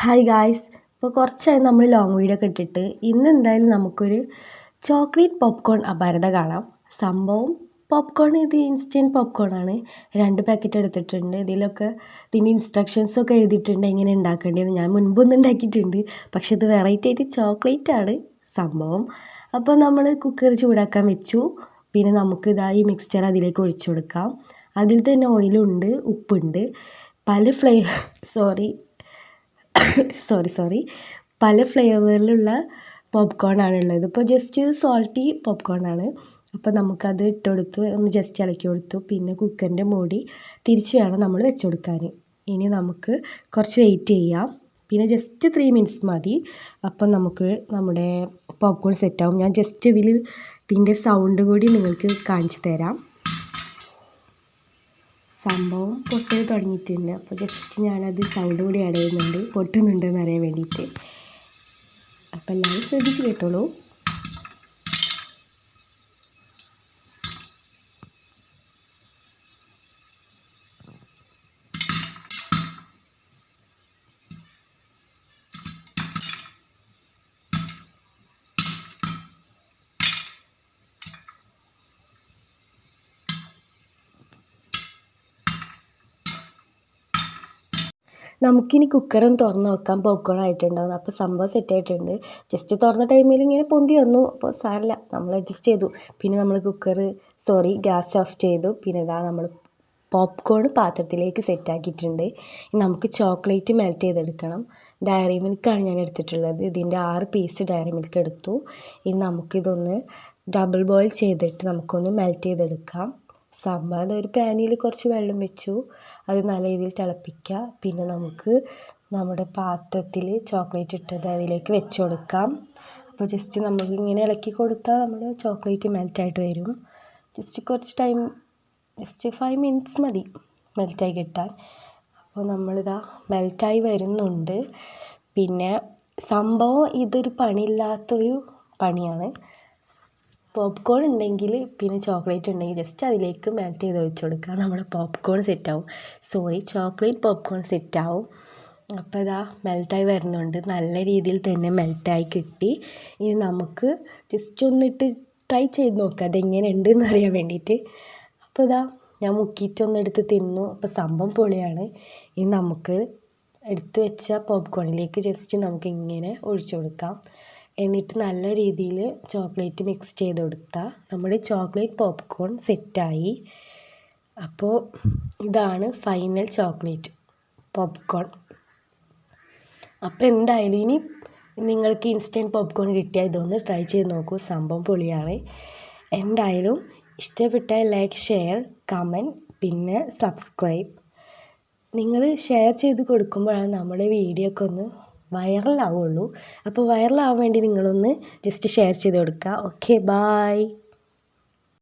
Hi guys, ഇപ്പോൾ കുറച്ചായി നമ്മൾ ലോങ് വീഡിയോ ഒക്കെ ഇട്ടിട്ട് ഇന്ന് എന്തായാലും നമുക്കൊരു ചോക്ലേറ്റ് പോപ്കോൺ അപാരത കാണാം. സംഭവം പോപ്കോൺ ഇത് ഇൻസ്റ്റൻറ്റ് പോപ്കോൺ ആണ്. 2 പാക്കറ്റ് എടുത്തിട്ടുണ്ട്. ഇതിൻ്റെ ഇൻസ്ട്രക്ഷൻസൊക്കെ എഴുതിയിട്ടുണ്ട് എങ്ങനെ ഉണ്ടാക്കേണ്ടതെന്ന്. ഞാൻ മുൻപൊന്നും ഉണ്ടാക്കിയിട്ടുണ്ട്, പക്ഷെ ഇത് വെറൈറ്റി ആയിട്ട് ചോക്ലേറ്റ് ആണ് സംഭവം. അപ്പോൾ നമ്മൾ കുക്കർ ചൂടാക്കാൻ വെച്ചു. പിന്നെ നമുക്ക് ഈ മിക്സ്ചർ അതിലേക്ക് ഒഴിച്ചു കൊടുക്കാം. അതിൽ തന്നെ ഓയിലുണ്ട്, ഉപ്പുണ്ട്, പല ഫ്ലേവറിലുള്ള പോപ്കോൺ ആണുള്ളത്. ഇപ്പോൾ ജസ്റ്റ് സോൾട്ടി പോപ്കോൺ ആണ്. അപ്പോൾ നമുക്കത് ഇട്ട് കൊടുത്തു, ഒന്ന് ജസ്റ്റ് ഇളക്കി കൊടുത്തു. പിന്നെ കുക്കറിൻ്റെ മൂടി തിരിച്ച് വേണം നമ്മൾ വെച്ച് കൊടുക്കാൻ. ഇനി നമുക്ക് കുറച്ച് വെയിറ്റ് ചെയ്യാം. പിന്നെ ജസ്റ്റ് 3 മിനിറ്റ്സ് മതി. അപ്പം നമുക്ക് നമ്മുടെ പോപ്കോൺ സെറ്റാവും. ഞാൻ ജസ്റ്റ് ഇതിൻ്റെ സൗണ്ട് കൂടി നിങ്ങൾക്ക് കാണിച്ചു തരാം. സംഭവം പൊട്ടൽ തുടങ്ങിയിട്ടുണ്ട്. അപ്പോൾ ജസ്റ്റ് ഞാനത് സൗണ്ട് കൂടി ആഡ് ചെയ്യുന്നുണ്ട്, പൊട്ടുന്നുണ്ടെന്ന് അറിയാൻ വേണ്ടിയിട്ട്. അപ്പോൾ എല്ലാവരും ശ്രദ്ധിച്ച് കേട്ടോളൂ. നമുക്കിനി കുക്കറും തുറന്ന് നോക്കാം. പോപ്കോൺ ആയിട്ടുണ്ടാവും. അപ്പോൾ സംഭവം സെറ്റായിട്ടുണ്ട്. ജസ്റ്റ് തുറന്ന ടൈമിൽ ഇങ്ങനെ പൊന്തി വന്നു. അപ്പോൾ സാരമില്ല, നമ്മൾ അഡ്ജസ്റ്റ് ചെയ്തു. പിന്നെ നമ്മൾ ഗ്യാസ് ഓഫ് ചെയ്തു. പിന്നെ നമ്മൾ പോപ്കോൺ പാത്രത്തിലേക്ക് സെറ്റാക്കിയിട്ടുണ്ട്. ഇനി നമുക്ക് ചോക്ലേറ്റ് മെൽറ്റ് ചെയ്തെടുക്കണം. ഡയറി മിൽക്കാണ് ഞാൻ എടുത്തിട്ടുള്ളത്. ഇതിൻ്റെ 6 പീസ് ഡയറി മിൽക്ക് എടുത്തു. ഇനി നമുക്കിതൊന്ന് ഡബിൾ ബോയിൽ ചെയ്തിട്ട് നമുക്കൊന്ന് മെൽറ്റ് ചെയ്തെടുക്കാം. സംഭവം ഒരു പാനിൽ കുറച്ച് വെള്ളം വെച്ചു, അത് നല്ല രീതിയിൽ തിളപ്പിക്കുക. പിന്നെ നമുക്ക് നമ്മുടെ പാത്രത്തിൽ ചോക്ലേറ്റ് ഇട്ടത് അതിലേക്ക് വെച്ച് കൊടുക്കാം. അപ്പോൾ ജസ്റ്റ് നമുക്ക് ഇങ്ങനെ ഇളക്കി കൊടുത്താൽ നമ്മുടെ ചോക്ലേറ്റ് മെൽറ്റായിട്ട് വരും. ജസ്റ്റ് കുറച്ച് ടൈം, ജസ്റ്റ് 5 മിനിറ്റ്സ് മതി മെൽറ്റായി കിട്ടാൻ. അപ്പോൾ മെൽറ്റായി വരുന്നുണ്ട്. പിന്നെ സംഭവം ഇതൊരു പണിയില്ലാത്തൊരു പണിയാണ്. പോപ്കോൺ ഉണ്ടെങ്കിൽ പിന്നെ ചോക്ലേറ്റ് ഉണ്ടെങ്കിൽ ജസ്റ്റ് അതിലേക്ക് മെൽറ്റ് ചെയ്ത് ഒഴിച്ച് കൊടുക്കുക. നമ്മുടെ പോപ്കോൺ സെറ്റാവും. ചോക്ലേറ്റ് പോപ്കോൺ സെറ്റാവും. അപ്പോൾ മെൽറ്റായി വരുന്നുണ്ട്. നല്ല രീതിയിൽ തന്നെ മെൽറ്റായി കിട്ടി. ഇനി നമുക്ക് ജസ്റ്റ് ഒന്നിട്ട് ട്രൈ ചെയ്ത് നോക്കാം അതെങ്ങനെ ഉണ്ടെന്ന് അറിയാൻ വേണ്ടിയിട്ട്. അപ്പോൾ ഞാൻ മുക്കിയിട്ടൊന്നെടുത്ത് തിന്നു. അപ്പോൾ സംഭവം പൊളിയാണ്. ഇനി നമുക്ക് എടുത്തു വെച്ച പോപ്കോണിലേക്ക് ജസ്റ്റ് നമുക്ക് ഇങ്ങനെ ഒഴിച്ചു കൊടുക്കാം. എന്നിട്ട് നല്ല രീതിയിൽ ചോക്ലേറ്റ് മിക്സ് ചെയ്ത് കൊടുത്താൽ നമ്മുടെ ചോക്ലേറ്റ് പോപ്കോൺ സെറ്റായി. അപ്പോൾ ഇതാണ് ഫൈനൽ ചോക്ലേറ്റ് പോപ്കോൺ. അപ്പോൾ എന്തായാലും ഇനി നിങ്ങൾക്ക് ഇൻസ്റ്റൻറ്റ് പോപ്കോൺ കിട്ടിയാൽ ഇതൊന്ന് ട്രൈ ചെയ്ത് നോക്കൂ. സംഭവം പൊളിയാണ്. എന്തായാലും ഇഷ്ടപ്പെട്ടാൽ ലൈക്ക്, ഷെയർ, കമൻറ്റ്, പിന്നെ സബ്സ്ക്രൈബ്. നിങ്ങൾ ഷെയർ ചെയ്ത് കൊടുക്കുമ്പോഴാണ് നമ്മുടെ വീഡിയോ ഒക്കെ ഒന്ന് വൈറലാവുള്ളൂ. അപ്പോൾ വൈറലാവാൻ വേണ്ടി നിങ്ങളൊന്ന് ജസ്റ്റ് ഷെയർ ചെയ്ത് കൊടുക്കുക. Okay, by.